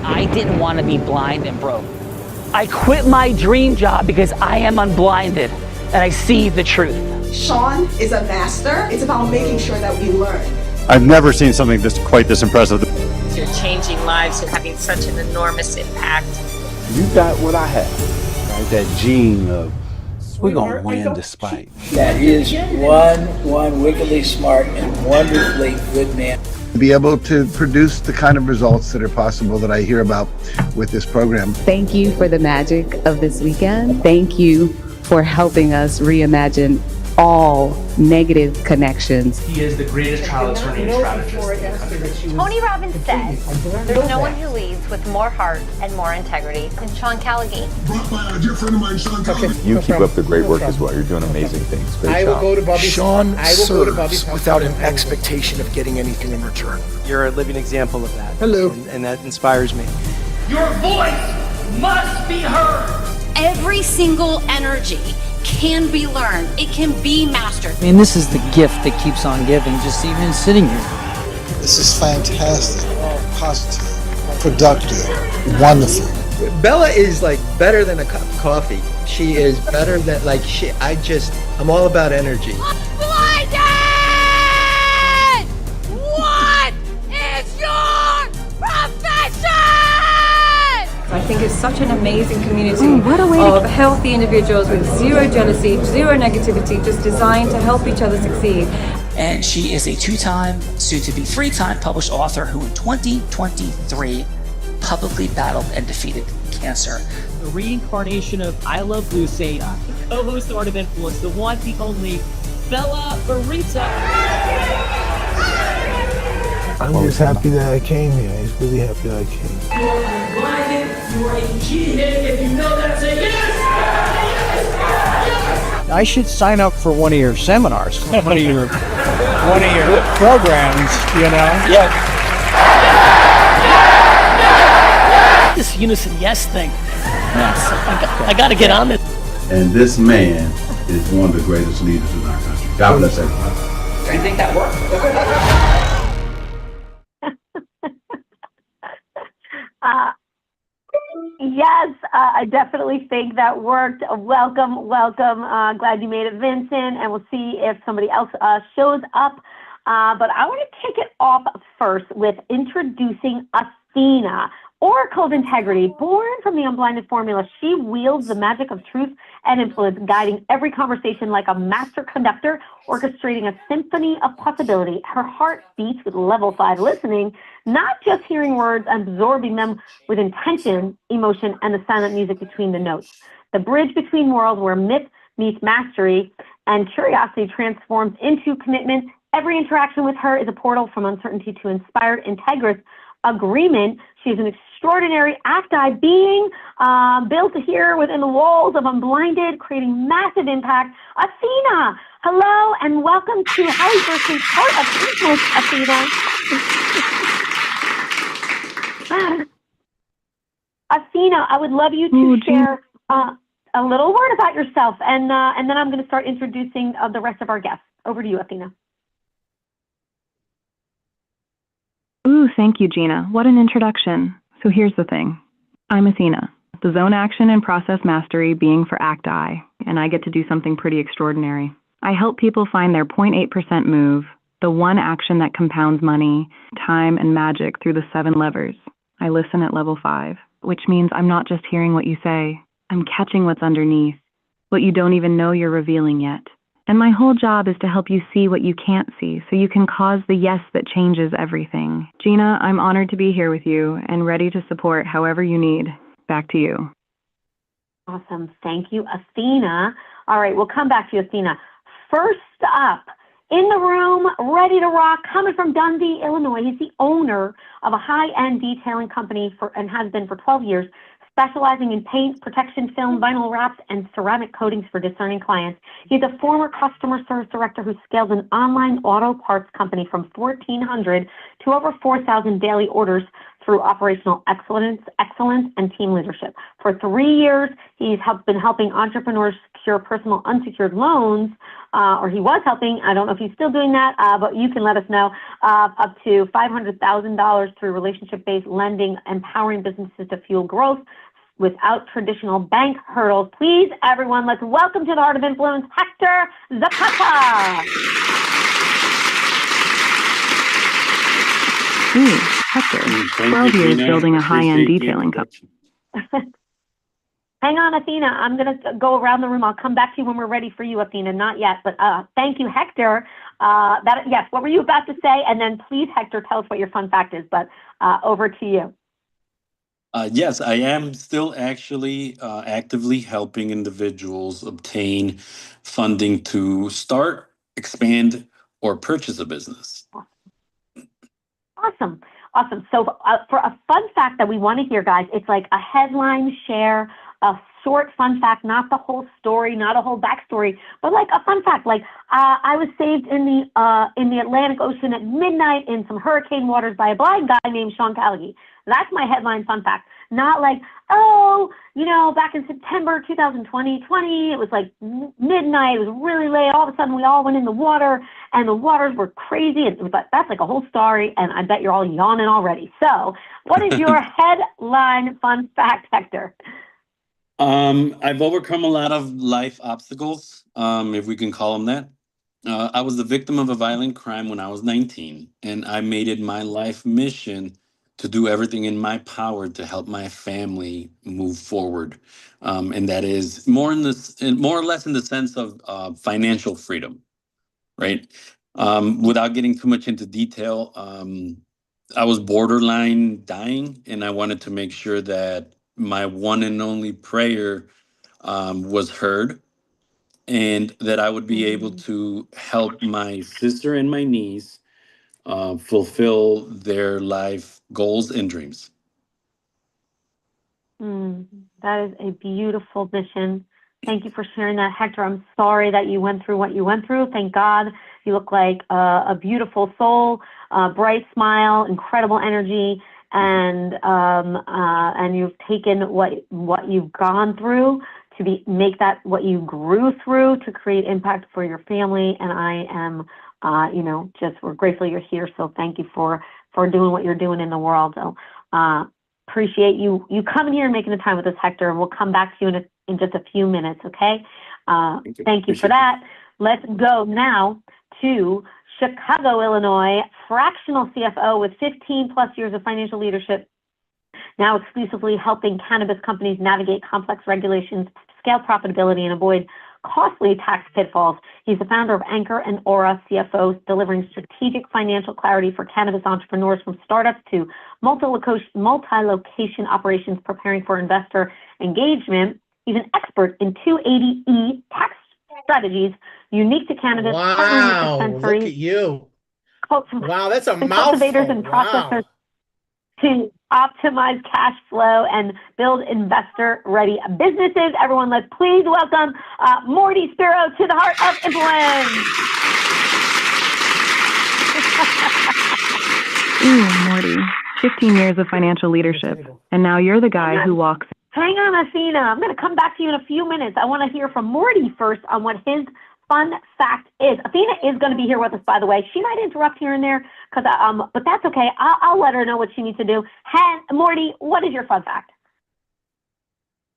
I didn't want to be blind and broke. I quit my dream job because I am unblinded and I see the truth. Sean is a master. It's about making sure that we learn. I've never seen something quite this impressive. You're changing lives and having such an enormous impact. You got what I have, right? That gene of we're gonna win despite. That is one wickedly smart and wonderfully good man. Be able to produce the kind of results that are possible that I hear about with this program. Thank you for the magic of this weekend. Thank you for helping us reimagine all negative connections. He is the greatest trial attorney and strategist in the country. Tony Robbins says, there's no one who leads with more heart and more integrity than Sean Callaghan. Brought by a dear friend of mine, Sean Callaghan. You keep up the great work as well. You're doing amazing things. Great job. Sean serves without an expectation of getting anything in return. You're a living example of that. Hello. And that inspires me. Your voice must be heard. Every single energy can be learned. It can be mastered. I mean, this is the gift that keeps on giving, just even sitting here. This is fantastic, positive, productive, wonderful. Bella is like better than a cup of coffee. She is better than I'm all about energy. Blinded! What is your profession? I think it's such an amazing community of healthy individuals with zero jealousy, zero negativity, just designed to help each other succeed. And she is a 2-time, soon-to-be 3-time published author who in 2023 publicly battled and defeated cancer. The reincarnation of I Love Lucy, the co-host of Art of Influence, the one, the only, Bella Barita. I'm just happy that I came here. I'm just really happy that I came. You are blinded, you are a cheathead. If you know that, say yes! Yes! I should sign up for one of your seminars, one of your programs, you know? Yeah. This unison yes thing. Yes, I got to get on it. And this man is one of the greatest leaders in our country. God bless everyone. Do you think that worked? Yes, I definitely think that worked. Welcome. Glad you made it, Vincent, and we'll see if somebody else shows up. But I want to kick it off first with introducing Athena, Oracle of Integrity. Born from the Unblinded Formula, she wields the magic of truth and influence, guiding every conversation like a master conductor, orchestrating a symphony of possibility. Her heart beats with level 5 listening, not just hearing words, absorbing them with intention, emotion, and the silent music between the notes. The bridge between worlds where myth meets mastery and curiosity transforms into commitment. Every interaction with her is a portal from uncertainty to inspired, integrous agreement. She is an extraordinary ACTI being built here within the walls of Unblinded, creating massive impact. Athena, hello and welcome to Holly Berkeley's Heart of Influence, Athena. Athena, I would love you to share a little word about yourself, and then I'm going to start introducing the rest of our guests. Over to you, Athena. Ooh, thank you, Gina. What an introduction. So here's the thing. I'm Athena, the zone action and process mastery being for ACTI, and I get to do something pretty extraordinary. I help people find their 0.8% move, the one action that compounds money, time, and magic through the 7 levers. I listen at level 5, which means I'm not just hearing what you say, I'm catching what's underneath, what you don't even know you're revealing yet. And my whole job is to help you see what you can't see so you can cause the yes that changes everything. Gina, I'm honored to be here with you and ready to support however you need. Back to you. Awesome. Thank you, Athena. All right, we'll come back to you, Athena. First up, in the room, ready to rock, coming from Dundee, Illinois. He's the owner of a high-end detailing company and has been for 12 years, specializing in paint, protection film, vinyl wraps, and ceramic coatings for discerning clients. He's a former customer service director who scaled an online auto parts company from 1,400 to over 4,000 daily orders through operational excellence, and team leadership. For 3 years, he's been helping entrepreneurs secure personal unsecured loans, or he was helping. I don't know if he's still doing that, but you can let us know, up to $500,000 through relationship-based lending, empowering businesses to fuel growth without traditional bank hurdles. Please, everyone, let's welcome to the Heart of Influence, Hector Zapata. Hector, 12 years building a high-end detailing company. Hang on, Athena. I'm going to go around the room. I'll come back to you when we're ready for you, Athena. Not yet, but thank you, Hector. Yes, what were you about to say? And then please, Hector, tell us what your fun fact is, but over to you. Yes, I am still actually actively helping individuals obtain funding to start, expand, or purchase a business. Awesome. So for a fun fact that we want to hear, guys, it's like a headline share, a short fun fact, not the whole story, not a whole backstory, but like a fun fact. Like I was saved in the Atlantic Ocean at midnight in some hurricane waters by a blind guy named Sean Callagy. That's my headline fun fact. Not like, oh, back in September 2020, it was like midnight, it was really late, all of a sudden we all went in the water, and the waters were crazy, but that's like a whole story, and I bet you're all yawning already. So, what is your headline fun fact, Hector? I've overcome a lot of life obstacles, if we can call them that. I was the victim of a violent crime when I was 19, and I made it my life mission to do everything in my power to help my family move forward. And that is more or less in the sense of financial freedom, right? Without getting too much into detail, I was borderline dying, and I wanted to make sure that my one and only prayer was heard, and that I would be able to help my sister and my niece fulfill their life goals and dreams. That is a beautiful mission. Thank you for sharing that, Hector. I'm sorry that you went through what you went through. Thank God. You look like a beautiful soul, bright smile, incredible energy, and you've taken what you've gone through to make that what you grew through to create impact for your family. And I am we're grateful you're here. So thank you for doing what you're doing in the world. So appreciate you coming here and making the time with us, Hector. And we'll come back to you in just a few minutes. Okay. Thank you for that. Let's go now to Chicago, Illinois, fractional CFO with 15 plus years of financial leadership, now exclusively helping cannabis companies navigate complex regulations, scale profitability, and avoid costly tax pitfalls. He's the founder of Anchor and Aura CFO, delivering strategic financial clarity for cannabis entrepreneurs from startups to multi-location operations preparing for investor engagement. He's an expert in 280E tax strategies unique to cannabis. Wow, look at you. Wow, that's a mouthful. Cultivators and processors to optimize cash flow and build investor-ready businesses. Everyone, let's please welcome Morty Spiro to the Heart of Influence. Ooh, Morty, 15 years of financial leadership, and now you're the guy who walks. Hang on, Athena. I'm going to come back to you in a few minutes. I want to hear from Morty first on what his fun fact is. Athena is going to be here with us, by the way. She might interrupt here and there, but that's okay. I'll let her know what she needs to do. Morty, what is your fun fact?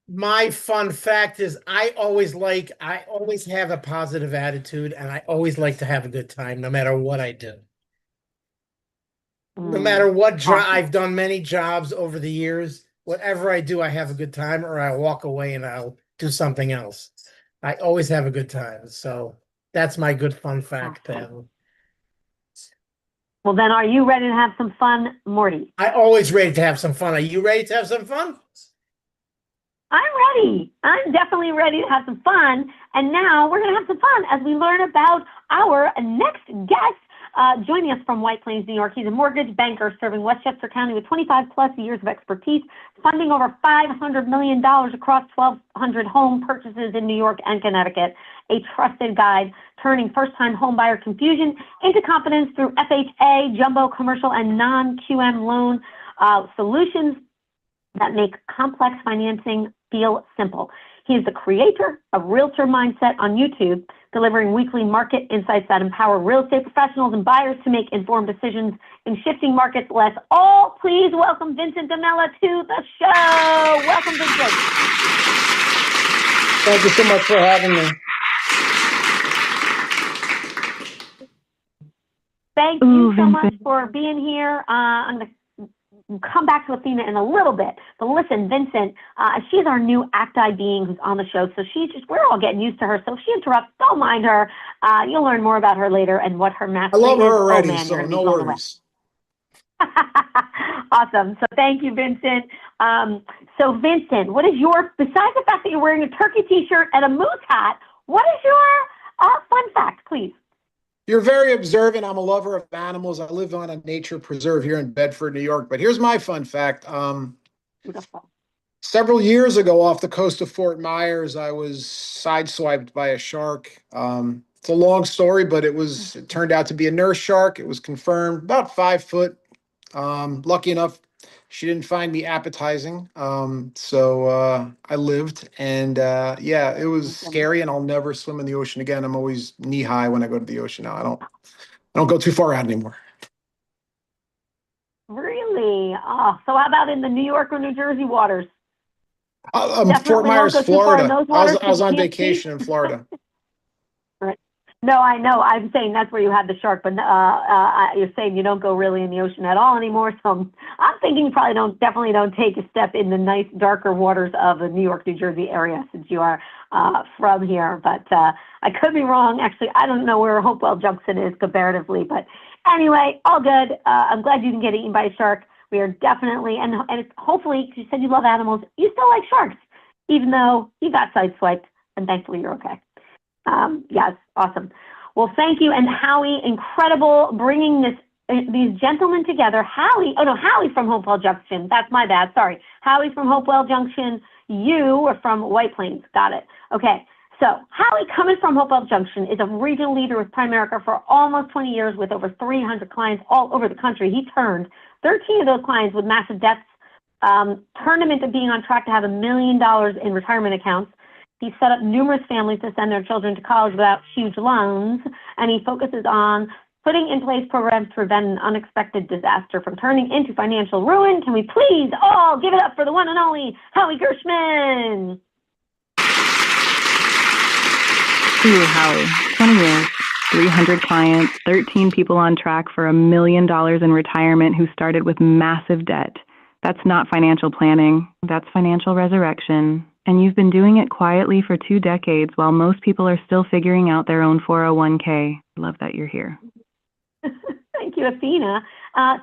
My fun fact is I always have a positive attitude, and I always like to have a good time no matter what I do. No matter what job, I've done many jobs over the years. Whatever I do, I have a good time, or I walk away and I'll do something else. I always have a good time. So that's my good fun fact, Pam. Well, then are you ready to have some fun, Morty? I'm always ready to have some fun. Are you ready to have some fun? I'm ready. I'm definitely ready to have some fun. And now we're going to have some fun as we learn about our next guest. Joining us from White Plains, New York, he's a mortgage banker serving Westchester County with 25 plus years of expertise, funding over $500 million across 1,200 home purchases in New York and Connecticut. A trusted guide, turning first-time homebuyer confusion into confidence through FHA, jumbo, commercial, and non-QM loan solutions that make complex financing feel simple. He is the creator of Realtor Mindset on YouTube, delivering weekly market insights that empower real estate professionals and buyers to make informed decisions in shifting markets. Let's all please welcome Vincent DeMella to the show. Welcome, Vincent. Thank you so much for having me. Thank you so much for being here. I'm going to come back to Athena in a little bit. But listen, Vincent, she's our new ACTI being who's on the show. So we're all getting used to her. So if she interrupts, don't mind her. You'll learn more about her later and what her mastery is. I love her already, man, so no worries. Awesome. So thank you, Vincent. So Vincent, what is besides the fact that you're wearing a turkey t-shirt and a moose hat, what is your fun fact, please? You're very observant. I'm a lover of animals. I live on a nature preserve here in Bedford, New York. But here's my fun fact. Beautiful. Several years ago off the coast of Fort Myers, I was sideswiped by a shark. It's a long story, but it turned out to be a nurse shark. It was confirmed, about 5 foot. Lucky enough, she didn't find me appetizing. So I lived, and yeah, it was scary, and I'll never swim in the ocean again. I'm always knee high when I go to the ocean now. I don't go too far out anymore. Really? Oh, so how about in the New York or New Jersey waters? Fort Myers, Florida. I was on vacation in Florida. Right. No, I know. I'm saying that's where you had the shark, but you're saying you don't go really in the ocean at all anymore. So I'm thinking you probably definitely don't take a step in the nice, darker waters of the New York, New Jersey area since you are from here. But I could be wrong. Actually, I don't know where Hopewell Junction is comparatively. But anyway, all good. I'm glad you didn't get eaten by a shark. We are definitely, and hopefully, because you said you love animals, you still like sharks, even though you got sideswiped, and thankfully you're okay. Yes, awesome. Well, thank you. And Howie, incredible bringing these gentlemen together. Howie from Hopewell Junction. That's my bad. Sorry. Howie from Hopewell Junction. You are from White Plains. Got it. Okay. So Howie, coming from Hopewell Junction, is a regional leader with Primerica for almost 20 years with over 300 clients all over the country. He turned 13 of those clients with massive debts, turned them into being on track to have $1 million in retirement accounts. He set up numerous families to send their children to college without huge loans, and he focuses on putting in place programs to prevent an unexpected disaster from turning into financial ruin. Can we please all give it up for the one and only Howie Gershman? Howie, 20 years, 300 clients, 13 people on track for $1 million in retirement who started with massive debt. That's not financial planning. That's financial resurrection. And you've been doing it quietly for 2 decades while most people are still figuring out their own 401k. Love that you're here. Thank you, Athena.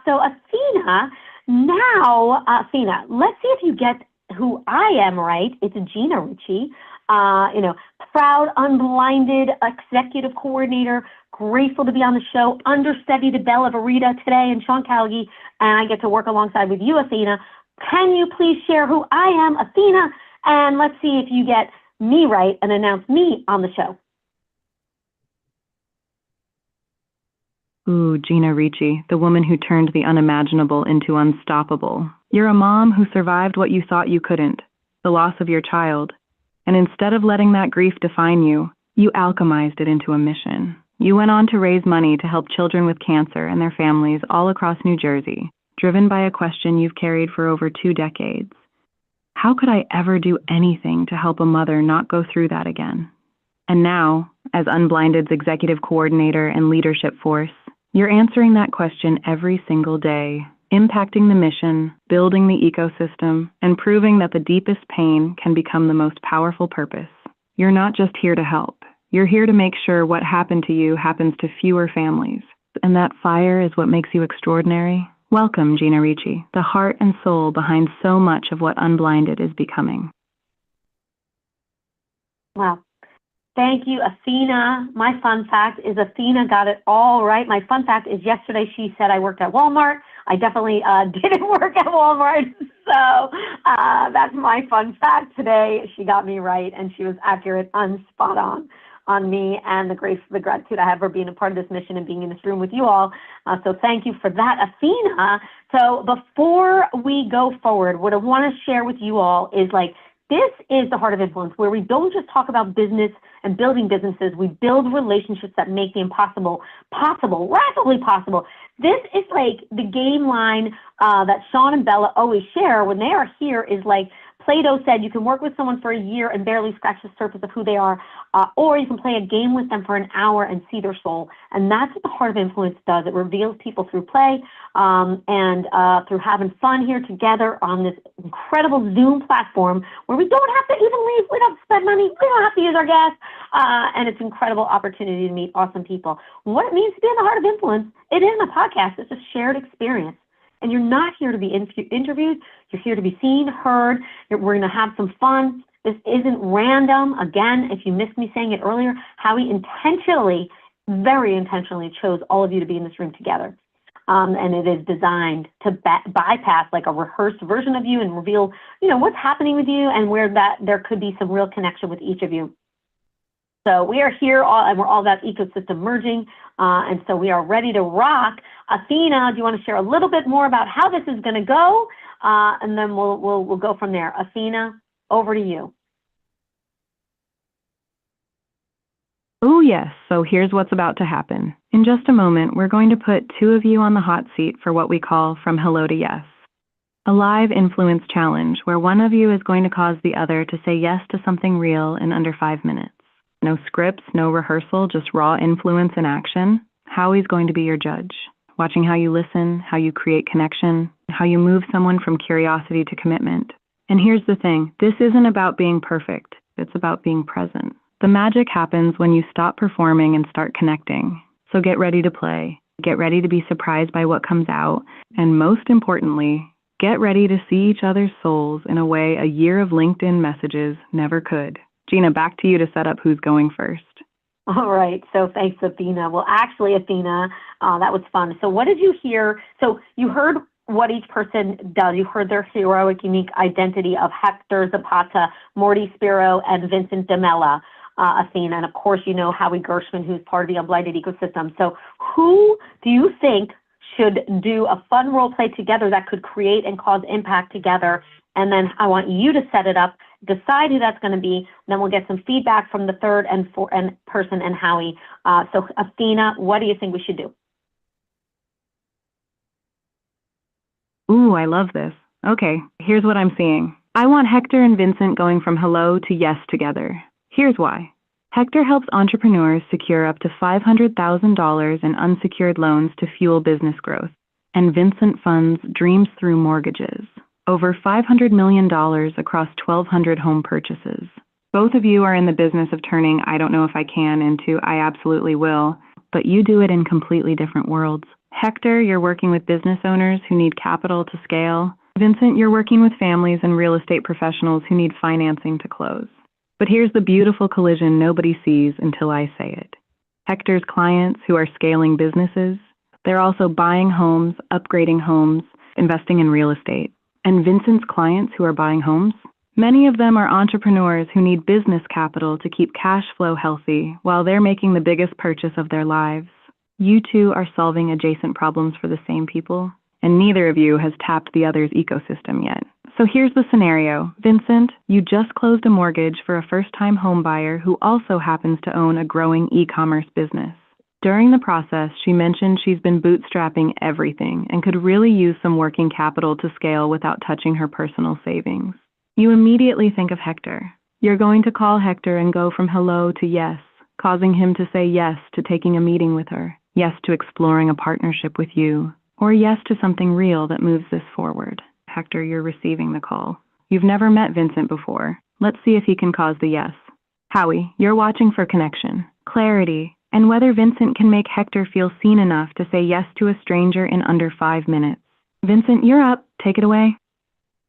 So Athena, Athena, let's see if you get who I am right. It's Gina Ricci, proud, unblinded executive coordinator, grateful to be on the show, understudy to Bella Verita today and Sean Calgi, and I get to work alongside with you, Athena. Can you please share who I am, Athena? And let's see if you get me right and announce me on the show. Ooh, Gina Ricci, the woman who turned the unimaginable into unstoppable. You're a mom who survived what you thought you couldn't, the loss of your child. And instead of letting that grief define you, you alchemized it into a mission. You went on to raise money to help children with cancer and their families all across New Jersey, driven by a question you've carried for over 2 decades. How could I ever do anything to help a mother not go through that again? And now, as Unblinded's executive coordinator and leadership force, you're answering that question every single day, impacting the mission, building the ecosystem, and proving that the deepest pain can become the most powerful purpose. You're not just here to help. You're here to make sure what happened to you happens to fewer families. And that fire is what makes you extraordinary. Welcome, Gina Ricci, the heart and soul behind so much of what Unblinded is becoming. Wow. Thank you, Athena. My fun fact is Athena got it all right. My fun fact is yesterday she said I worked at Walmart. I definitely didn't work at Walmart. So that's my fun fact today. She got me right and she was accurate and spot on. on me and the grace, the gratitude I have for being a part of this mission and being in this room with you all. So thank you for that, Athena. So before we go forward, what I want to share with you all is like, this is the Heart of Influence, where we don't just talk about business and building businesses. We build relationships that make the impossible possible, rapidly possible. This is like the game line that Sean and Bella always share when they are here is like, Plato said you can work with someone for a year and barely scratch the surface of who they are, or you can play a game with them for an hour and see their soul. And that's what the Heart of Influence does. It reveals people through play and through having fun here together on this incredible Zoom platform where we don't have to even leave, we don't spend money, we don't have to use our gas, and it's an incredible opportunity to meet awesome people. What it means to be in the Heart of Influence, it isn't a podcast, it's a shared experience. And you're not here to be interviewed. You're here to be seen, heard. We're going to have some fun. This isn't random. Again, if you missed me saying it earlier, Howie intentionally, very intentionally chose all of you to be in this room together. And it is designed to bypass like a rehearsed version of you and reveal, you know, what's happening with you and where that there could be some real connection with each of you. So we are here, and we're all about ecosystem merging, and so we are ready to rock. Athena, do you want to share a little bit more about how this is going to go, and then we'll go from there. Athena, over to you. Oh yes, so here's what's about to happen. In just a moment, we're going to put two of you on the hot seat for what we call From Hello to Yes. A live influence challenge where one of you is going to cause the other to say yes to something real in under 5 minutes. No scripts, no rehearsal, just raw influence in action. Howie's going to be your judge, watching how you listen, how you create connection, how you move someone from curiosity to commitment. And here's the thing, this isn't about being perfect, it's about being present. The magic happens when you stop performing and start connecting. So get ready to play, get ready to be surprised by what comes out, and most importantly, get ready to see each other's souls in a way a year of LinkedIn messages never could. Gina, back to you to set up who's going first. All right. So thanks, Athena. Well, actually, Athena, that was fun. So what did you hear? So you heard what each person does. You heard their heroic, unique identity of Hector Zapata, Morty Spiro, and Vincent DeMella, Athena. And of course, you know Howie Gershman, who's part of the Unblinded Ecosystem. So who do you think should do a fun role play together that could create and cause impact together? And then I want you to set it up, decide who that's going to be. Then we'll get some feedback from the third and fourth person and Howie. So Athena, what do you think we should do? Ooh, I love this. Okay, here's what I'm seeing. I want Hector and Vincent going from hello to yes together. Here's why. Hector helps entrepreneurs secure up to $500,000 in unsecured loans to fuel business growth. And Vincent funds dreams through mortgages. Over $500 million across 1,200 home purchases. Both of you are in the business of turning I don't know if I can into I absolutely will, but you do it in completely different worlds. Hector, you're working with business owners who need capital to scale. Vincent, you're working with families and real estate professionals who need financing to close. But here's the beautiful collision nobody sees until I say it. Hector's clients who are scaling businesses, they're also buying homes, upgrading homes, investing in real estate. And Vincent's clients who are buying homes, many of them are entrepreneurs who need business capital to keep cash flow healthy while they're making the biggest purchase of their lives. You two are solving adjacent problems for the same people, and neither of you has tapped the other's ecosystem yet. So here's the scenario. Vincent, you just closed a mortgage for a first-time home buyer who also happens to own a growing e-commerce business. During the process, she mentioned she's been bootstrapping everything and could really use some working capital to scale without touching her personal savings. You immediately think of Hector. You're going to call Hector and go from hello to yes, causing him to say yes to taking a meeting with her, yes to exploring a partnership with you, or yes to something real that moves this forward. Hector, you're receiving the call. You've never met Vincent before. Let's see if he can cause the yes. Howie, you're watching for connection, clarity, and whether Vincent can make Hector feel seen enough to say yes to a stranger in under 5 minutes. Vincent, you're up. Take it away.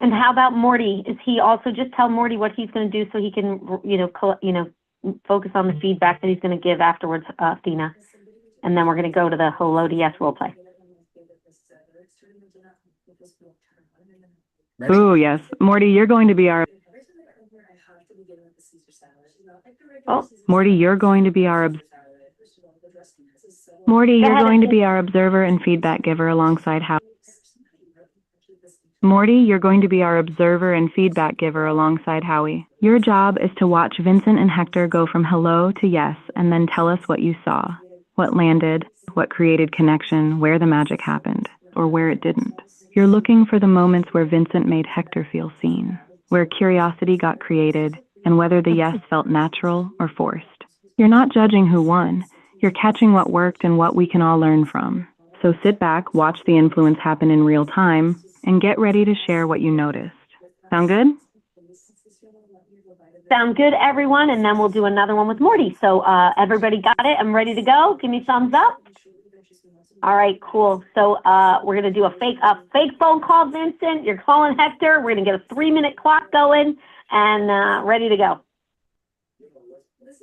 And how about Morty? Is he also, just tell Morty what he's going to do so he can, focus on the feedback that he's going to give afterwards, Athena. And then we're going to go to the hello to yes role play. Ooh, yes. Morty, you're going to be our... Oh, Morty, you're going to be our observer and feedback giver alongside Howie. Morty, you're going to be our observer and feedback giver alongside Howie. Your job is to watch Vincent and Hector go from hello to yes, and then tell us what you saw, what landed, what created connection, where the magic happened, or where it didn't. You're looking for the moments where Vincent made Hector feel seen, where curiosity got created, and whether the yes felt natural or forced. You're not judging who won. You're catching what worked and what we can all learn from. So sit back, watch the influence happen in real time, and get ready to share what you noticed. Sound good? Sound good, everyone. And then we'll do another one with Morty. So everybody got it? I'm ready to go. Give me thumbs up. All right, cool. So we're going to do a fake phone call, Vincent. You're calling Hector. We're going to get a 3-minute clock going and ready to go.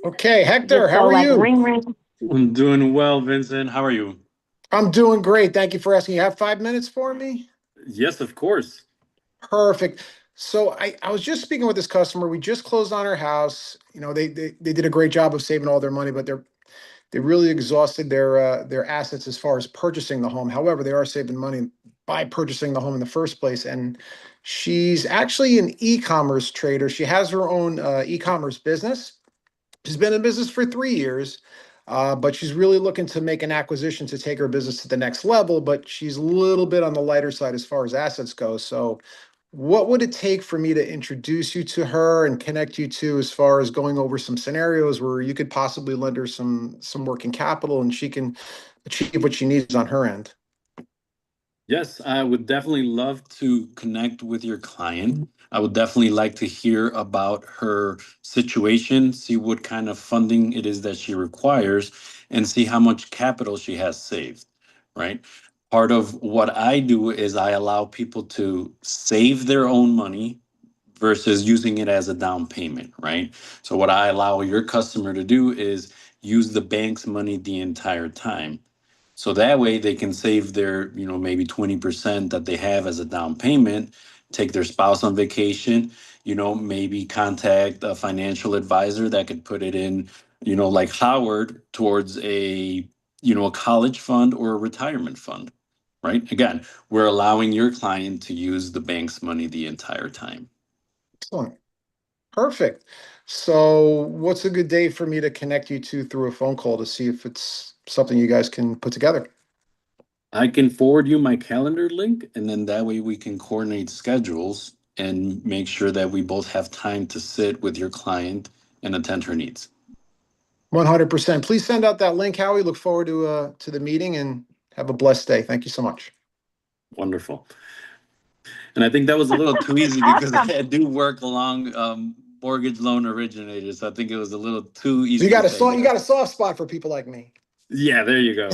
Okay, Hector, how are you? Ring, ring. I'm doing well, Vincent. How are you? I'm doing great. Thank you for asking. You have 5 minutes for me? Yes, of course. Perfect. So I was just speaking with this customer. We just closed on her house. You know, they did a great job of saving all their money, but they really exhausted their assets as far as purchasing the home. However, they are saving money by purchasing the home in the first place. And she's actually an e-commerce trader. She has her own e-commerce business. She's been in business for 3 years. But she's really looking to make an acquisition to take her business to the next level, but she's a little bit on the lighter side as far as assets go. So what would it take for me to introduce you to her and connect you to as far as going over some scenarios where you could possibly lend her some working capital and she can achieve what she needs on her end? Yes, I would definitely love to connect with your client. I would definitely like to hear about her situation, see what kind of funding it is that she requires, and see how much capital she has saved, right? Part of what I do is I allow people to save their own money versus using it as a down payment, right? So what I allow your customer to do is use the bank's money the entire time. So that way they can save their, maybe 20% that they have as a down payment, take their spouse on vacation, maybe contact a financial advisor that could put it in, like Howard towards a college fund or a retirement fund, right? Again, we're allowing your client to use the bank's money the entire time. Excellent. Perfect. So what's a good day for me to connect you to through a phone call to see if it's something you guys can put together? I can forward you my calendar link, and then that way we can coordinate schedules and make sure that we both have time to sit with your client and attend her needs. 100%. Please send out that link, Howie. Look forward to the meeting and have a blessed day. Thank you so much. Wonderful. And I think that was a little too easy because I do work along mortgage loan originators. So I think it was a little too easy. You got a soft spot for people like me. Yeah, there you go.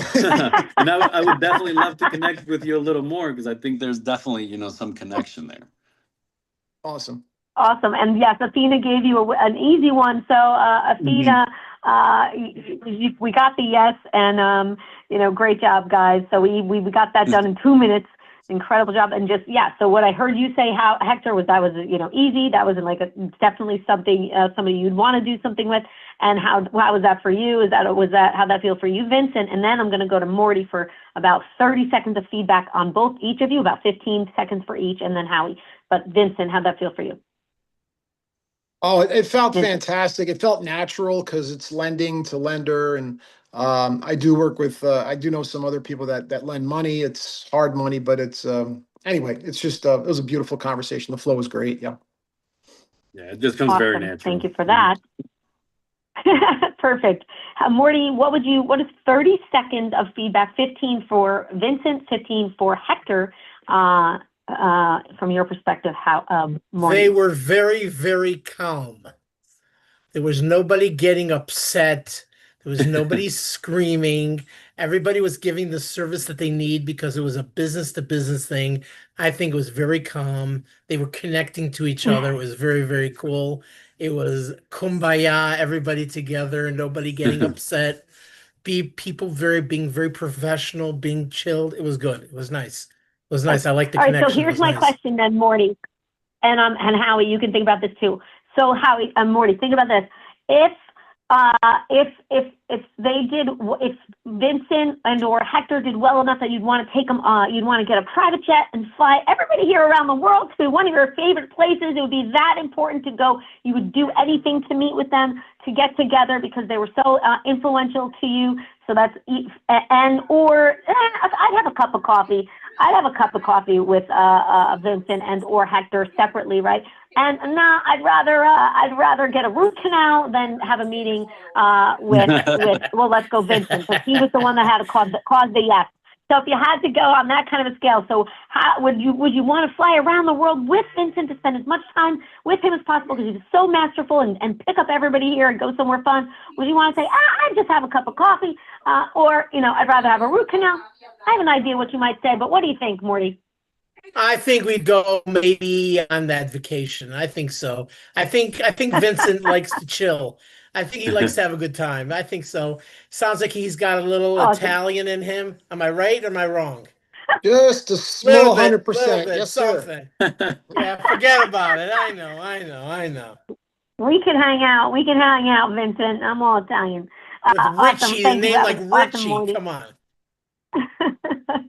And I would definitely love to connect with you a little more because I think there's definitely, some connection there. Awesome. Awesome. And yes, Athena gave you an easy one. So Athena, we got the yes, and great job, guys. So we got that done in 2 minutes. Incredible job. And just, so what I heard you say, how Hector was, that was, easy. That was definitely something, somebody you'd want to do something with. And how was that for you? How'd that feel for you, Vincent? And then I'm going to go to Morty for about 30 seconds of feedback on both, each of you, about 15 seconds for each, and then Howie. But Vincent, how'd that feel for you? Oh, it felt fantastic. It felt natural because it's lending to lender. And I do work with, I do know some other people that lend money. It's hard money, but it's, anyway, it's just, it was a beautiful conversation. The flow was great. Yeah. Yeah, it just comes very natural. Thank you for that. Perfect. Morty, what is 30 seconds of feedback? 15 for Vincent, 15 for Hector. From your perspective, how Morty? They were very, very calm. There was nobody getting upset. There was nobody screaming. Everybody was giving the service that they need because it was a business-to-business thing. I think it was very calm. They were connecting to each other. It was very, very cool. It was kumbaya, everybody together, nobody getting upset. People being very professional, being chilled. It was good. It was nice. It was nice. I like the connection. All right, so here's my question then, Morty. And Howie, you can think about this too. So Howie, Morty, think about this. if Vincent and or Hector did well enough that you'd want to take them, you'd want to get a private jet and fly everybody here around the world to one of your favorite places. It would be that important to go. You would do anything to meet with them, to get together because they were so influential to you. So that's, I'd have a cup of coffee. I'd have a cup of coffee with Vincent and or Hector separately, right? And no, I'd rather get a root canal than have a meeting with well, let's go Vincent, because he was the one that had to cause the yes. So if you had to go on that kind of a scale, so how would you want to fly around the world with Vincent to spend as much time with him as possible because he was so masterful and pick up everybody here and go somewhere fun? Would you want to say, I'd just have a cup of coffee, or I'd rather have a root canal? I have an idea what you might say, but what do you think, Morty? I think we'd go maybe on that vacation. I think so. I think Vincent likes to chill. I think he likes to have a good time. I think so. Sounds like he's got a little Italian in him. Am I right or am I wrong? Just a small 100%. Yes, something. sir. Yeah, forget about it. I know. We can hang out, Vincent. I'm all Italian. With Richie, awesome. a name like Richie. Awesome, come on.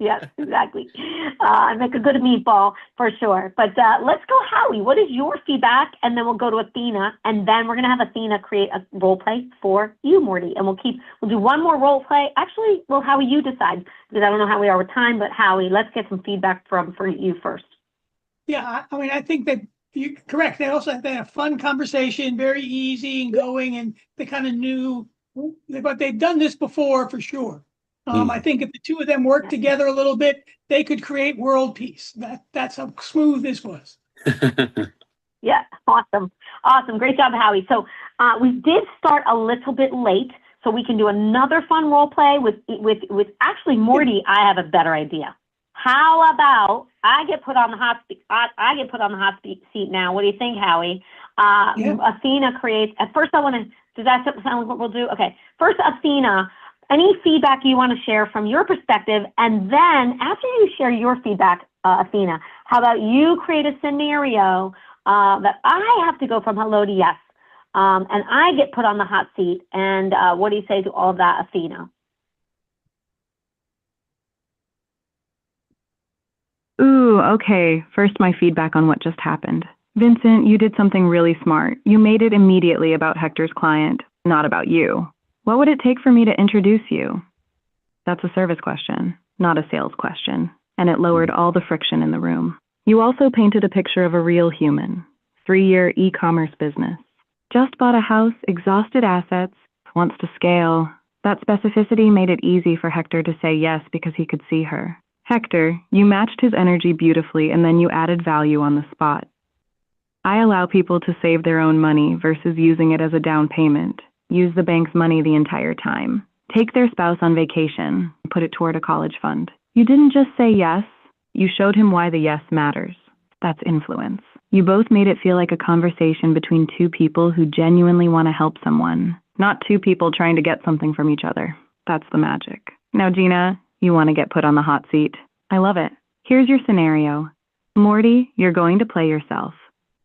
Yes, exactly. I make a good meatball for sure. But let's go, Howie. What is your feedback? And then we'll go to Athena, and then we're gonna have Athena create a role play for you, Morty. And we'll do one more role play. Actually, well, Howie, you decide because I don't know how we are with time. But Howie, let's get some feedback for you first. Yeah, I mean, I think that you're correct. They had a fun conversation, very easy and going, and they kind of knew, but they've done this before for sure. I think if the two of them work together a little bit, they could create world peace. That's how smooth this was. Yeah, awesome. Great job, Howie. So we did start a little bit late, so we can do another fun role play with actually Morty. I have a better idea. How about I get put on the hot seat? I get put on the hot seat now. What do you think, Howie? Athena creates. At first, I want to. Does that sound like what we'll do? Okay. First, Athena. Any feedback you want to share from your perspective, and then after you share your feedback, Athena, how about you create a scenario that I have to go from hello to yes, and I get put on the hot seat, and what do you say to all of that, Athena? Ooh, okay. First, my feedback on what just happened. Vincent, you did something really smart. You made it immediately about Hector's client, not about you. What would it take for me to introduce you? That's a service question, not a sales question, and it lowered all the friction in the room. You also painted a picture of a real human, 3-year e-commerce business. Just bought a house, exhausted assets, wants to scale. That specificity made it easy for Hector to say yes because he could see her. Hector, you matched his energy beautifully and then you added value on the spot. I allow people to save their own money versus using it as a down payment. Use the bank's money the entire time. Take their spouse on vacation, put it toward a college fund. You didn't just say yes, you showed him why the yes matters. That's influence. You both made it feel like a conversation between two people who genuinely want to help someone, not two people trying to get something from each other. That's the magic. Now, Gina, you want to get put on the hot seat. I love it. Here's your scenario. Morty, you're going to play yourself.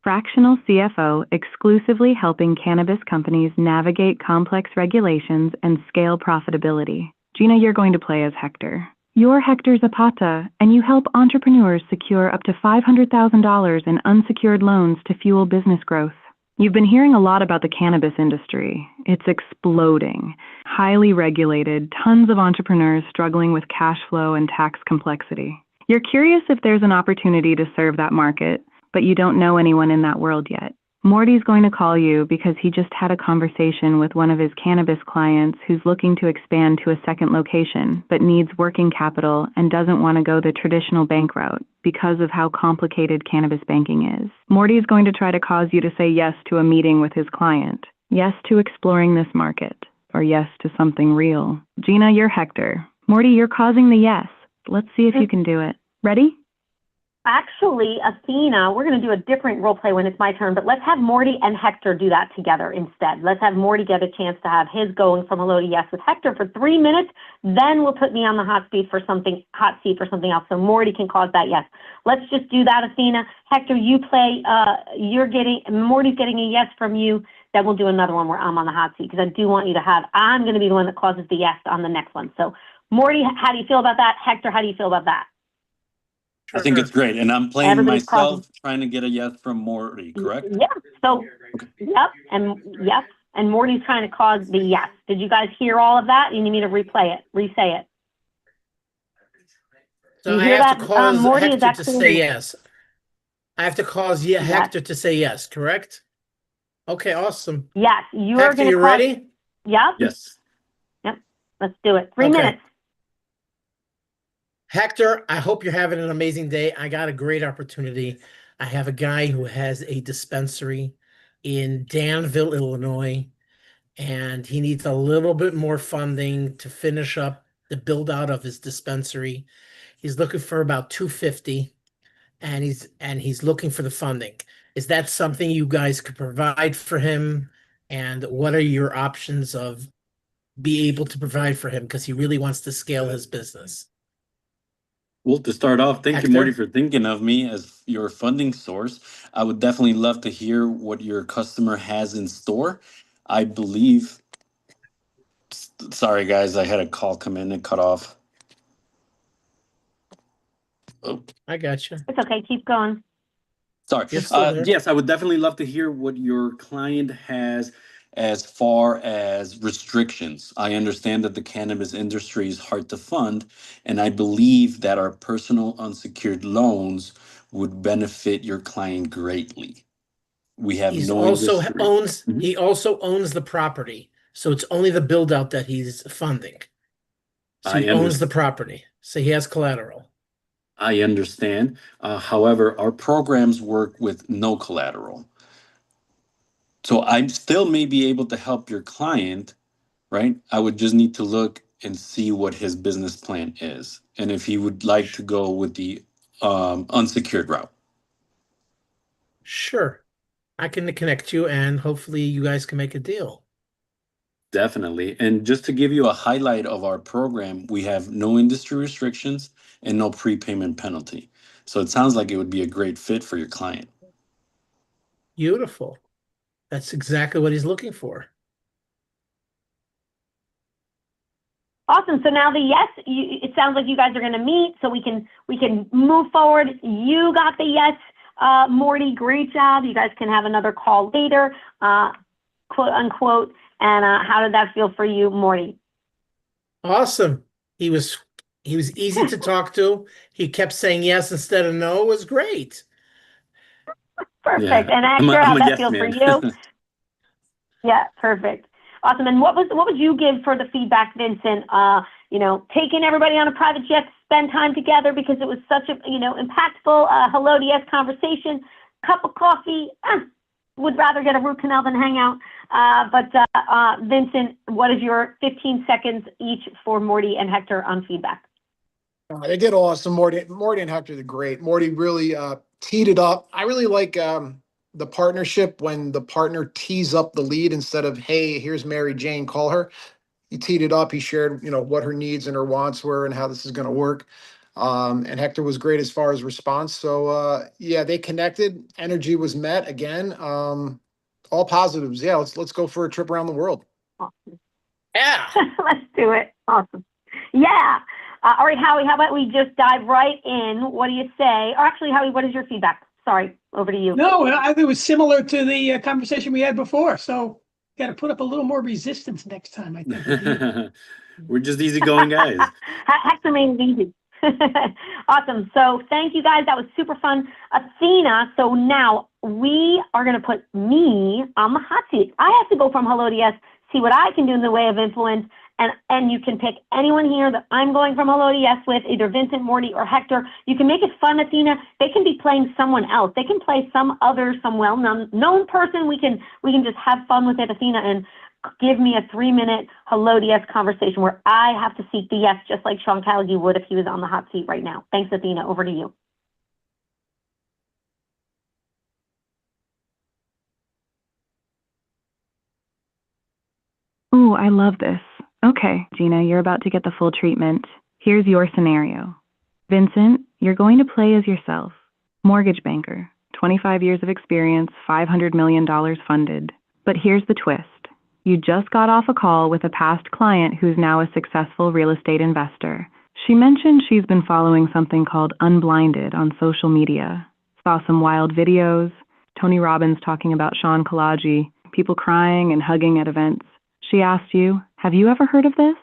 Fractional CFO exclusively helping cannabis companies navigate complex regulations and scale profitability. Gina, you're going to play as Hector. You're Hector Zapata, and you help entrepreneurs secure up to $500,000 in unsecured loans to fuel business growth. You've been hearing a lot about the cannabis industry. It's exploding, highly regulated, tons of entrepreneurs struggling with cash flow and tax complexity. You're curious if there's an opportunity to serve that market, but you don't know anyone in that world yet. Morty's going to call you because he just had a conversation with one of his cannabis clients who's looking to expand to a second location, but needs working capital and doesn't want to go the traditional bank route because of how complicated cannabis banking is. Morty's going to try to cause you to say yes to a meeting with his client, yes to exploring this market, or yes to something real. Gina, you're Hector. Morty, you're causing the yes. Let's see if you can do it. Ready? Actually, Athena, we're going to do a different role play when it's my turn, but let's have Morty and Hector do that together instead. Let's have Morty get a chance to have his going from hello to yes with Hector for 3 minutes. Then we'll put me on the hot seat for something else. So Morty can cause that yes. Let's just do that, Athena. Hector, you play. Morty's getting a yes from you. then we'll do another one where I'm on the hot seat because I do want you to have, I'm going to be the one that causes the yes on the next one. So Morty, how do you feel about that? Hector, how do you feel about that? I think it's great. And I'm playing Everybody's myself, trying to get a yes from Morty, correct? Yeah. So, yep. And Morty's trying to cause the yes. Did you guys hear all of that? You need me to re-say it. So You I hear have that, to cause Morty? Is Hector that to clear? say yes. I have to cause Hector to say yes, correct? Okay, awesome. Yes. You're Hector, going to you ready? Yep. Yes. Yep. Let's do it. 3 Okay. minutes. Hector, I hope you're having an amazing day. I got a great opportunity. I have a guy who has a dispensary in Danville, Illinois, and he needs a little bit more funding to finish up the build out of his dispensary. He's looking for about $250, and he's looking for the funding. Is that something you guys could provide for him? And what are your options of be able to provide for him, because he really wants to scale his business? Well, to start off, thank Hector? you, Morty, for thinking of me as your funding source. I would definitely love to hear what your customer has in store. I believe, sorry guys, I had a call come in and cut off. Oh, I got you. It's okay. Keep going. sorry. You're still there. Yes, I would definitely love to hear what your client has as far as restrictions. I understand that the cannabis industry is hard to fund, and I believe that our personal unsecured loans would benefit your client greatly. We have He's no also industry. owns Mhm. he also owns the property, so it's only the build out that he's funding. So I he owns the understand. property, so he has collateral. I understand. However, our programs work with no collateral. So I still may be able to help your client, right? I would just need to look and see what his business plan is, and if he would like to go with the unsecured route. Sure, I can connect you, and hopefully you guys can make a deal. Definitely. And just to give you a highlight of our program, we have no industry restrictions and no prepayment penalty. So it sounds like it would be a great fit for your client. Beautiful. That's exactly what he's looking for. Awesome. So now the yes, it sounds like you guys are going to meet, so we can move forward. You got the yes, Morty. Great job. You guys can have another call later, quote unquote. And how did that feel for you, Morty? Awesome. He was easy to talk to. He kept saying yes instead of no. It was great. Perfect. Yeah. And I'm Hector, a how'd that yes feel for man. you? Yeah, perfect. Awesome. And what would you give for the feedback, Vincent? Taking everybody on a private jet to spend time together because it was such a, impactful hello to yes conversation, cup of coffee. Would rather get a root canal than hang out. But Vincent, what is your 15 seconds each for Morty and Hector on feedback? They did awesome. Morty and Hector did great. Morty really teed it up. I really like the partnership when the partner tees up the lead instead of, hey, here's Mary Jane, call her. He teed it up. He shared, what her needs and her wants were and how this is going to work. And Hector was great as far as response. So yeah, they connected. Energy was met again. All positives. Yeah, let's go for a trip around the world. Awesome. Yeah. Let's do it. Awesome. Yeah. All right, Howie, how about we just dive right in? What do you say? Or actually, Howie, what is your feedback? Sorry, over to you. No, I think it was similar to the conversation we had before. So got to put up a little more resistance next time, I think. We're just easygoing guys. Hector made it easy. Awesome. So thank you guys. That was super fun. Athena, so now we are going to put me on the hot seat. I have to go from hello to yes, see what I can do in the way of influence. And you can pick anyone here that I'm going from hello to yes with, either Vincent, Morty, or Hector. You can make it fun, Athena. They can be playing someone else. They can play some well-known person. We can just have fun with it, Athena, and give me a 3-minute hello to yes conversation where I have to seek the yes, just like Sean Callagy would if he was on the hot seat right now. Thanks, Athena. Over to you. Ooh, I love this. Okay, Gina, you're about to get the full treatment. Here's your scenario. Vincent, you're going to play as yourself. Mortgage banker, 25 years of experience, $500 million funded. But here's the twist. You just got off a call with a past client who's now a successful real estate investor. She mentioned she's been following something called Unblinded on social media. Saw some wild videos, Tony Robbins talking about Sean Kalaji, people crying and hugging at events. She asked you, have you ever heard of this?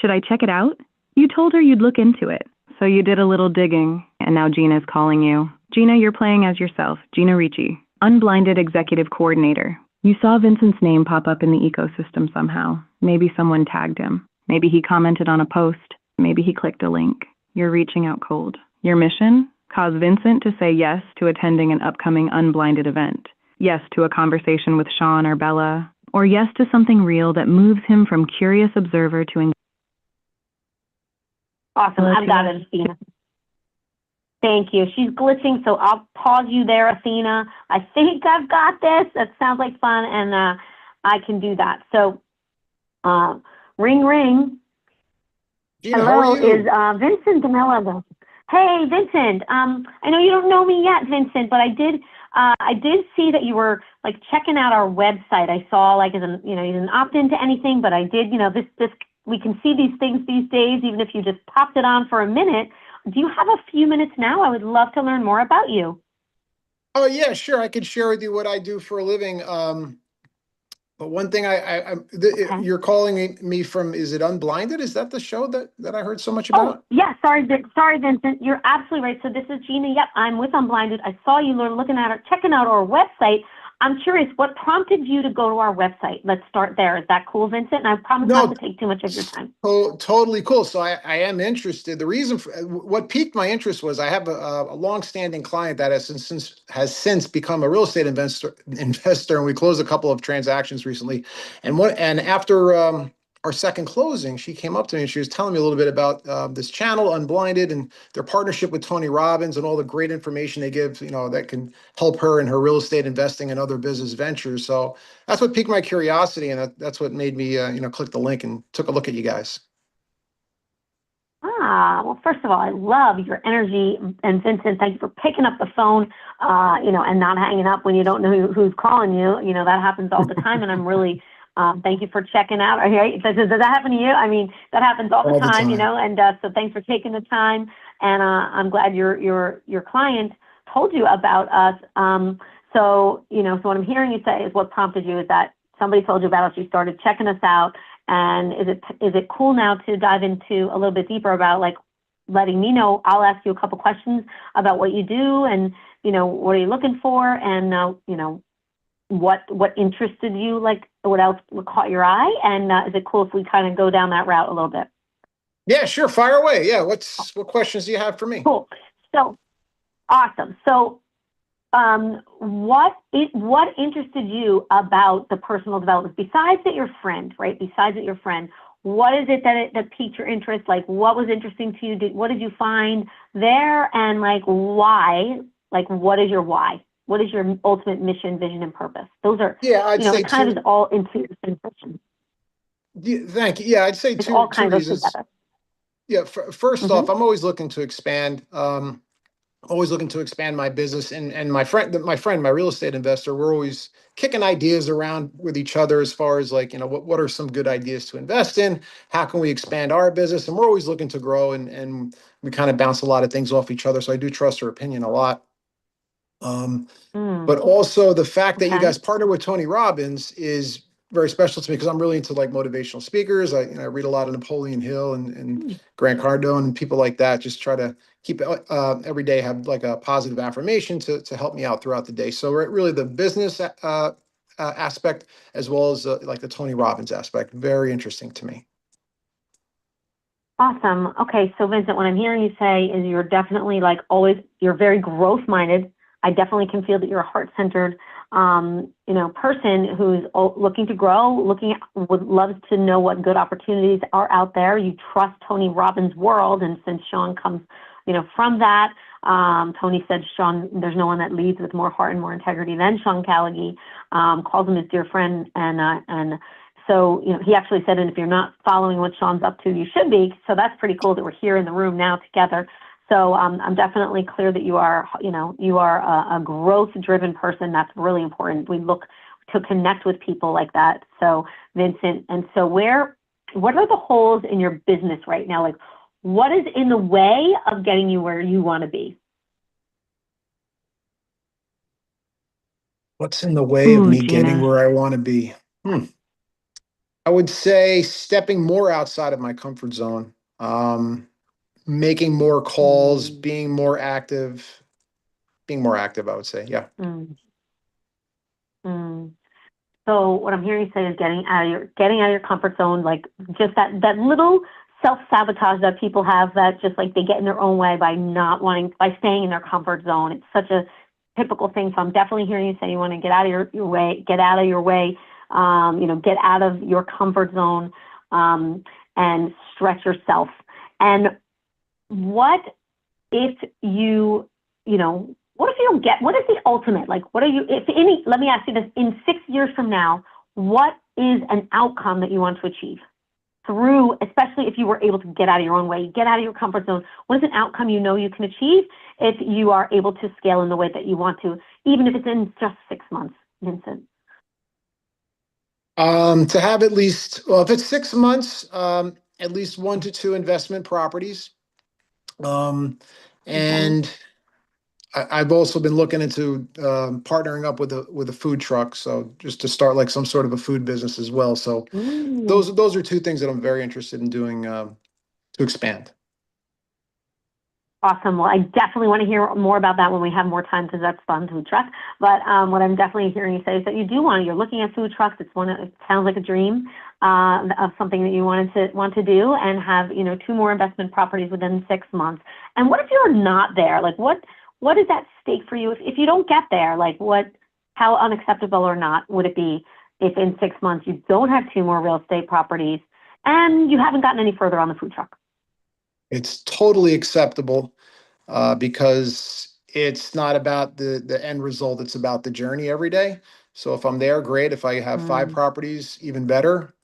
Should I check it out? You told her you'd look into it. So you did a little digging, and now Gina's calling you. Gina, you're playing as yourself, Gina Ricci, Unblinded Executive Coordinator. You saw Vincent's name pop up in the ecosystem somehow. Maybe someone tagged him. Maybe he commented on a post. Maybe he clicked a link. You're reaching out cold. Your mission? Cause Vincent to say yes to attending an upcoming Unblinded event. Yes to a conversation with Sean or Bella. Or yes to something real that moves him from curious observer to engaged. Awesome. I've got it, Athena. Thank you. She's glitching, so I'll pause you there, Athena. I think I've got this. That sounds like fun, and I can do that. So, ring, ring. Gina, Hello, how are you? is Vincent Demella. Hey, Vincent. I know you don't know me yet, Vincent, but I did see that you were like checking out our website. I saw like, you didn't opt into anything, but I did. This we can see these things these days, even if you just popped it on for a minute. Do you have a few minutes now? I would love to learn more about you. Oh yeah, sure. I could share with you what I do for a living. But one thing you're calling me from, is it Unblinded? Is that the show that I heard so much about? Oh, yeah. Sorry, Vincent. You're absolutely right. So this is Gina. Yep, I'm with Unblinded. I saw you checking out our website. I'm curious, what prompted you to go to our website? Let's start there. Is that cool, Vincent? And I promise not to take too much of your time. Oh, totally cool. So I am interested. The reason what piqued my interest was I have a long-standing client that has since become a real estate investor, and we closed a couple of transactions recently. And after our second closing, she came up to me and she was telling me a little bit about this channel, Unblinded, and their partnership with Tony Robbins and all the great information they give, that can help her in her real estate investing and other business ventures. So that's what piqued my curiosity, and that's what made me, click the link and took a look at you guys. Well, first of all, I love your energy, and Vincent, thank you for picking up the phone, and not hanging up when you don't know who's calling you. That happens all the time, and I'm really thank you for checking out. Okay, does that happen to you? I mean, that happens all the time, and so thanks for taking the time. And I'm glad your client told you about us. So what I'm hearing you say is what prompted you is that somebody told you about us. You started checking us out. And is it cool now to dive into a little bit deeper about like letting me know? I'll ask you a couple questions about what you do and, what are you looking for? And, what interested you, like what else caught your eye? And is it cool if we kind of go down that route a little bit? Yeah, sure. Fire away. Yeah. What questions do you have for me? Cool. So awesome. So what interested you about the personal development besides that you're a friend, right? Besides that you're a friend, what is it that piqued your interest? Like what was interesting to you? What did you find there? And like why? Like what is your why? What is your ultimate mission, vision, and purpose? Those are, I'd say it kind of is all into your question. Yeah, thank you. Yeah, I'd say two reasons. Yeah, first off, I'm always looking to expand. Always looking to expand my business, and my real estate investor, we're always kicking ideas around with each other as far as like, what are some good ideas to invest in? How can we expand our business? And we're always looking to grow, and we kind of bounce a lot of things off each other. So I do trust her opinion a lot. But also the fact that you guys partner with Tony Robbins is very special to me because I'm really into like motivational speakers. I read a lot of Napoleon Hill and Grant Cardone and people like that. Just try to keep every day have like a positive affirmation to help me out throughout the day. So really the business aspect as well as like the Tony Robbins aspect, very interesting to me. Awesome. Okay, so Vincent, what I'm hearing you say is you're definitely like always, you're very growth minded. I definitely can feel that you're a heart-centered, person who's looking to grow, would love to know what good opportunities are out there. You trust Tony Robbins' world, and since Sean comes, from that, Tony said, Sean, there's no one that leads with more heart and more integrity than Sean Kalaji, calls him his dear friend, and so, he actually said, and if you're not following what Sean's up to, you should be. So that's pretty cool that we're here in the room now together. So I'm definitely clear that you are a growth-driven person. That's really important. to connect with people like that. So Vincent, and so what are the holes in your business right now? Like, what is in the way of getting you where you want to be? What's in the way of Ooh, me Gina. getting where I want to be? I would say stepping more outside of my comfort zone, making more calls, being more active, I would say. Yeah. So what I'm hearing you say is getting out of your comfort zone, like just that little self-sabotage that people have, that just like they get in their own way by staying in their comfort zone. It's such a typical thing. So I'm definitely hearing you say you want to get out of your way, get out of your comfort zone, and stretch yourself. And what if you don't get, what is the ultimate, like, let me ask you this, in 6 years from now, what is an outcome that you want to achieve through, especially if you were able to get out of your own way, get out of your comfort zone? What is an outcome you know you can achieve if you are able to scale in the way that you want to, even if it's in just 6 months, Vincent? To have at least, well, if it's 6 months, at least 1 to 2 investment properties. And I've also been looking into partnering up with a food truck, so just to start like some sort of a food business as well. So those are 2 things that I'm very interested in doing to expand. Awesome. Well, I definitely want to hear more about that when we have more time, because that's fun, food truck. But what I'm definitely hearing you say is that you're looking at food trucks. It sounds like a dream of something that you want to do, and have 2 more investment properties within 6 months. And what if you're not there? Like, what is at stake for you if you don't get there? Like, how unacceptable or not would it be if in 6 months you don't have 2 more real estate properties and you haven't gotten any further on the food truck? It's totally acceptable because it's not about the end result. It's about the journey every day. So if I'm there, great. If I have 5 properties, even better.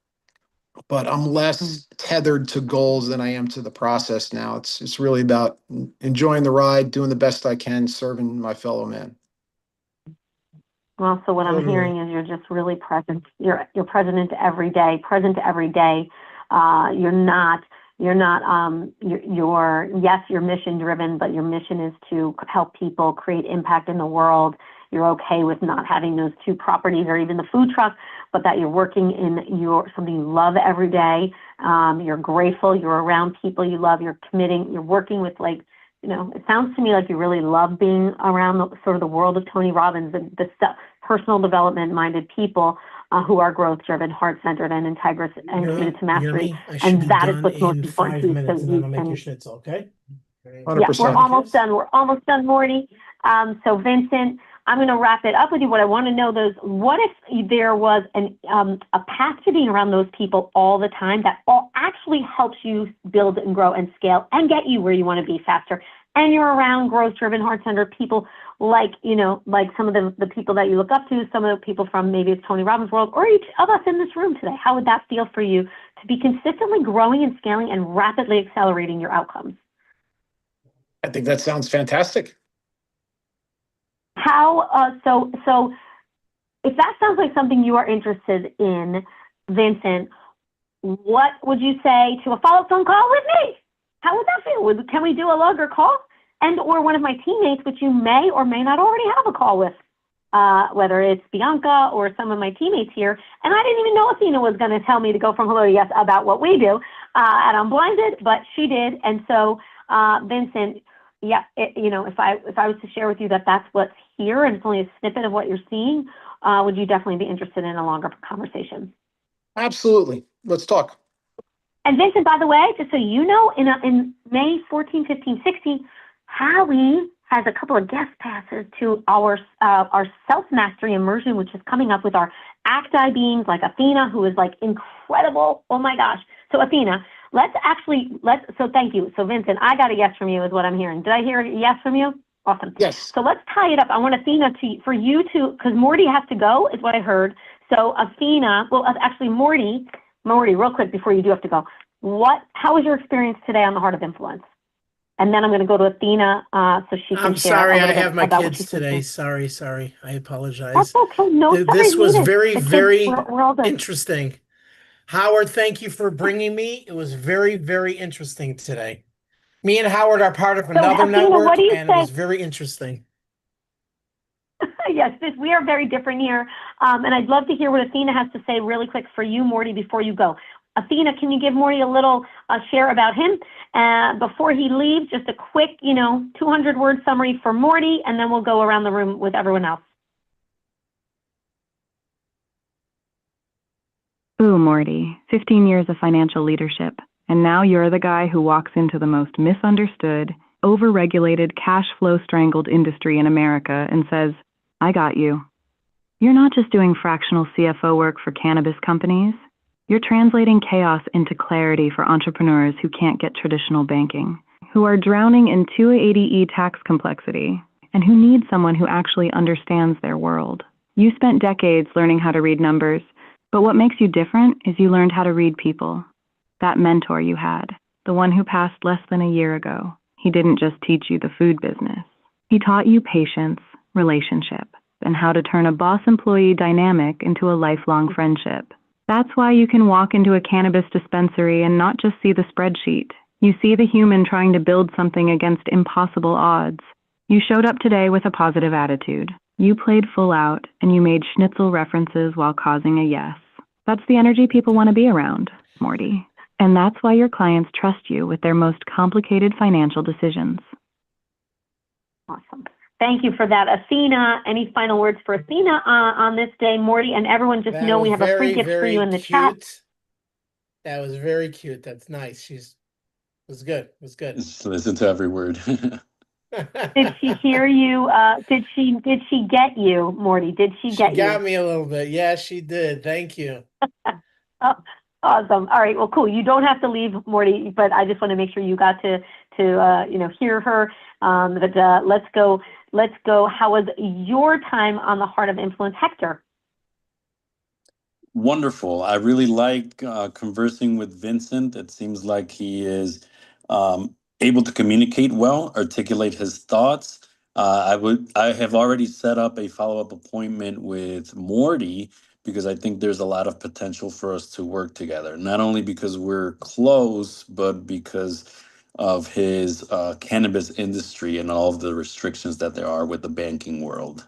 But I'm less tethered to goals than I am to the process now. It's really about enjoying the ride, doing the best I can, serving my fellow man. Well, so what I'm hearing is you're just really present. You're present every day. You're mission driven, but your mission is to help people create impact in the world. You're okay with not having those 2 properties or even the food truck, but that you're working in something you love every day. You're grateful. You're around people you love. You're committing. You're working with, like, it sounds to me like you really love being around the world of Tony Robbins, the personal development minded people who are growth driven, heart centered, and integrous, and committed to mastery. And that is what's most important to you. And then I'll make your schnitzel, okay? 100%. Yeah, we're almost done. We're almost done, Morty. So Vincent, I'm going to wrap it up with you. What I want to know is, what if there was a path to being around those people all the time that all actually helps you build and grow and scale and get you where you want to be faster, and you're around growth-driven, heart-centered people like some of the people that you look up to, some of the people from, maybe it's Tony Robbins' world, or each of us in this room today? How would that feel for you to be consistently growing and scaling and rapidly accelerating your outcomes? I think that sounds fantastic. So if that sounds like something you are interested in, Vincent, what would you say to a follow-up phone call with me? How would that feel? Can we do a longer call? And or one of my teammates, which you may or may not already have a call with, whether it's Bianca or some of my teammates here. And I didn't even know Athena was going to tell me to go from hello to yes about what we do. And I'm blinded, but she did. And so, Vincent, yeah, if I was to share with you that that's what's here and it's only a snippet of what you're seeing, would you definitely be interested in a longer conversation? Absolutely. Let's talk. And Vincent, by the way, just so you know, in May 14, 15, 16, Howie has a couple of guest passes to our self-mastery immersion, which is coming up with our Acti beings like Athena, who is like incredible. Oh my gosh. So Athena, so thank you. So Vincent, I got a yes from you is what I'm hearing. Did I hear a yes from you? Awesome. Yes. So let's tie it up. I want Athena because Morty has to go is what I heard. So Athena, actually Morty, real quick before you do have to go. How was your experience today on the Heart of Influence? and then I'm going to go to Athena so she can I'm share. sorry, a little I bit have my about what kids she's today. thinking. Sorry. I apologize. That's okay. No, This was very, The kids, very we're all good. interesting. Howard, thank you for bringing me. It was very, very interesting today. Me and Howard are part of another Athena, network, what do you and it say? was very interesting. Yes, we are very different here. And I'd love to hear what Athena has to say really quick for you, Morty, before you go. Athena, can you give Morty a little share about him? Before he leaves, just a quick, 200-word summary for Morty, and then we'll go around the room with everyone else. Ooh, Morty, 15 years of financial leadership, and now you're the guy who walks into the most misunderstood, overregulated, cash flow strangled industry in America and says, I got you. You're not just doing fractional CFO work for cannabis companies. You're translating chaos into clarity for entrepreneurs who can't get traditional banking, who are drowning in 280E tax complexity, and who need someone who actually understands their world. You spent decades learning how to read numbers, but what makes you different is you learned how to read people. That mentor you had, the one who passed less than a year ago, he didn't just teach you the food business. He taught you patience, relationship, and how to turn a boss-employee dynamic into a lifelong friendship. That's why you can walk into a cannabis dispensary and not just see the spreadsheet. You see the human trying to build something against impossible odds. You showed up today with a positive attitude. You played full out, and you made schnitzel references while causing a yes. That's the energy people want to be around, Morty. And that's why your clients trust you with their most complicated financial decisions. Awesome. Thank you for that. Athena, any final words for Athena on this day? Morty, and everyone just know we have a free gift for you in the chat. That was very cute. That's nice. It was good. Just listen to every word. Did she hear you? Did she get you, Morty? Did she get you? She got me a little bit. Yeah, she did. Thank you. Oh, awesome. All right. Well, cool. You don't have to leave, Morty, but I just want to make sure you got to hear her. But let's go. How was your time on the Heart of Influence, Hector? Wonderful. I really like conversing with Vincent. It seems like he is able to communicate well, articulate his thoughts. I have already set up a follow-up appointment with Morty because I think there's a lot of potential for us to work together. Not only because we're close, but because of his cannabis industry and all of the restrictions that there are with the banking world.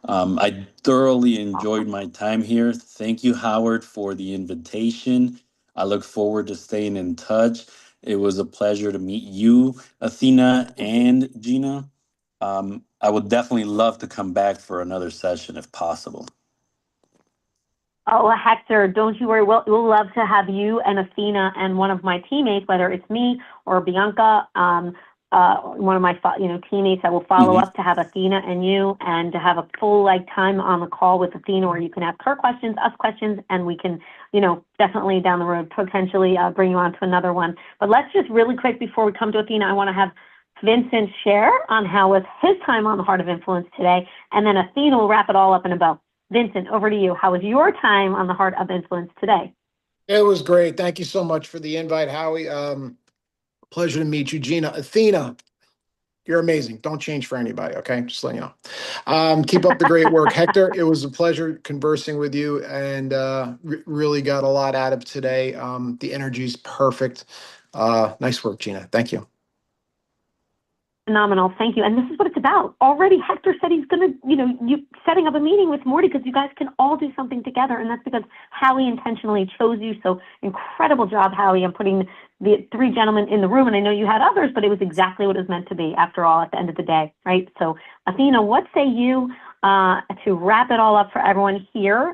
I thoroughly enjoyed my time here. Thank you, Howard, for the invitation. I look forward to staying in touch. It was a pleasure to meet you, Athena and Gina. I would definitely love to come back for another session if possible. Oh, Hector, don't you worry. We'll love to have you and Athena and one of my teammates, whether it's me or Bianca, one of my teammates that will follow up to have Athena and you, and to have a full time on the call with Athena, where you can ask her questions, us questions, and we can, definitely down the road potentially bring you on to another one. But let's just really quick before we come to Athena, I want to have Vincent share on how was his time on the Heart of Influence today, and then Athena will wrap it all up in a bow. Vincent, over to you. How was your time on the Heart of Influence today? It was great. Thank you so much for the invite, Howie. Pleasure to meet you, Gina. Athena, you're amazing. Don't change for anybody, okay? Just letting you know. Keep up the great work. Hector, it was a pleasure conversing with you, and really got a lot out of today. The energy's perfect. Nice work, Gina. Thank you. Phenomenal. Thank you. And this is what it's about. Already Hector said he's going to, you setting up a meeting with Morty because you guys can all do something together. And that's because Howie intentionally chose you. So incredible job, Howie, on putting the three gentlemen in the room. And I know you had others, but it was exactly what it was meant to be after all at the end of the day, right? So Athena, what say you to wrap it all up for everyone here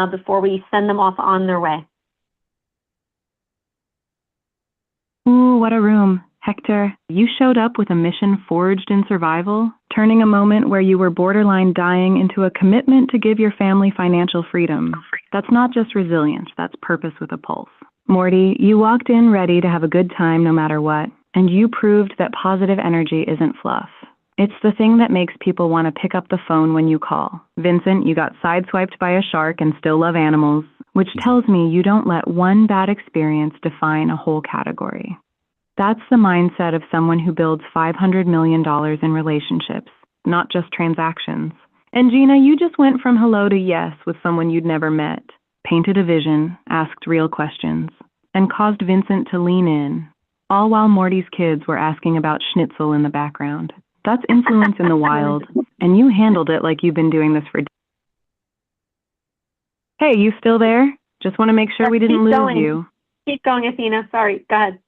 before we send them off on their way? Ooh, what a room. Hector, you showed up with a mission forged in survival, turning a moment where you were borderline dying into a commitment to give your family financial freedom. That's not just resilience, that's purpose with a pulse. Morty, you walked in ready to have a good time no matter what, and you proved that positive energy isn't fluff. It's the thing that makes people want to pick up the phone when you call. Vincent, you got sideswiped by a shark and still love animals, which tells me you don't let one bad experience define a whole category. That's the mindset of someone who builds $500 million in relationships, not just transactions. And Gina, you just went from hello to yes with someone you'd never met, painted a vision, asked real questions, and caused Vincent to lean in, all while Morty's kids were asking about schnitzel in the background. That's influence in the wild, and you handled it like you've been doing this for. Hey, you still there? Just want to make sure we didn't lose you. Keep going, Athena. Sorry, go ahead.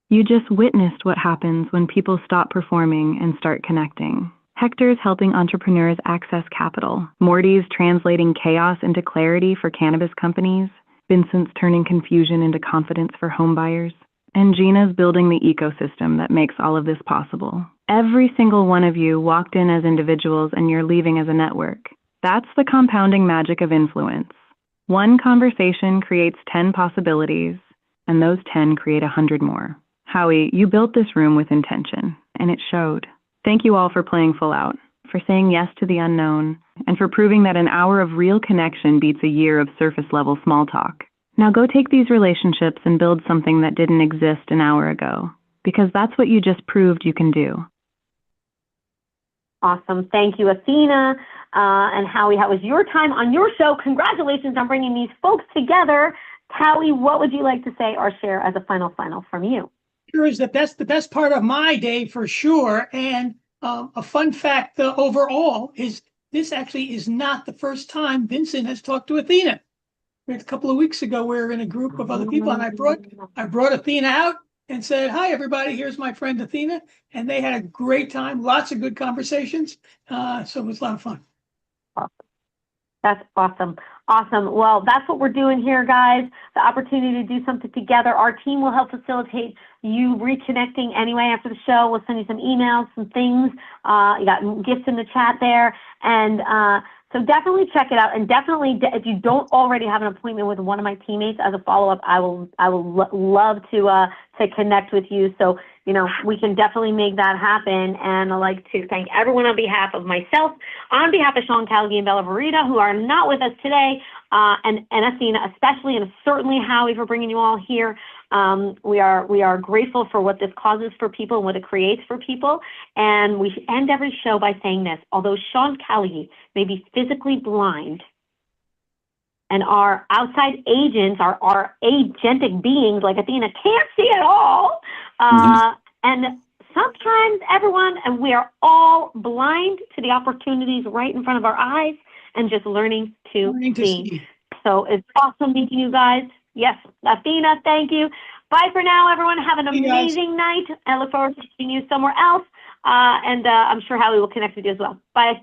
You just witnessed what happens when people stop performing and start connecting. Hector's helping entrepreneurs access capital. Morty's translating chaos into clarity for cannabis companies. Vincent's turning confusion into confidence for homebuyers. And Gina's building the ecosystem that makes all of this possible. Every single one of you walked in as individuals and you're leaving as a network. That's the compounding magic of influence. One conversation creates 10 possibilities, and those 10 create 100 more. Howie, you built this room with intention, and it showed. Thank you all for playing full out, for saying yes to the unknown, and for proving that an hour of real connection beats a year of surface-level small talk. Now go take these relationships and build something that didn't exist an hour ago, because that's what you just proved you can do. Awesome. Thank you, Athena. And Howie, how was your time on your show? Congratulations on bringing these folks together. Howie, what would you like to say or share as a final from you? Sure is the best part of my day for sure. And a fun fact overall is this actually is not the first time Vincent has talked to Athena. A couple of weeks ago, we were in a group of other people, and I brought Athena out and said, "Hi, everybody. Here's my friend Athena," and they had a great time. Lots of good conversations. So it was a lot of fun. Awesome. That's awesome. Awesome. Well, that's what we're doing here, guys. The opportunity to do something together. Our team will help facilitate you reconnecting anyway after the show. We'll send you some emails, some things. You got gifts in the chat there. And so definitely check it out. And definitely, if you don't already have an appointment with one of my teammates as a follow-up, I will love to connect with you. So, you know, we can definitely make that happen. And I'd like to thank everyone on behalf of myself, on behalf of Sean Callagy and Bella Verita, who are not with us today, and Athena especially, and certainly Howie for bringing you all here. We are grateful for what this causes for people and what it creates for people. And we end every show by saying this: although Sean Callagy may be physically blind, and our outside agents, our agentic beings like Athena can't see at all, and sometimes everyone, and we are all blind to the opportunities right in front of our eyes and just learning to see. So it's awesome meeting you guys. Yes, Athena, thank you. Bye for now, everyone. Have an amazing night. I look forward to seeing you somewhere else. And I'm sure Howie will connect with you as well. Bye.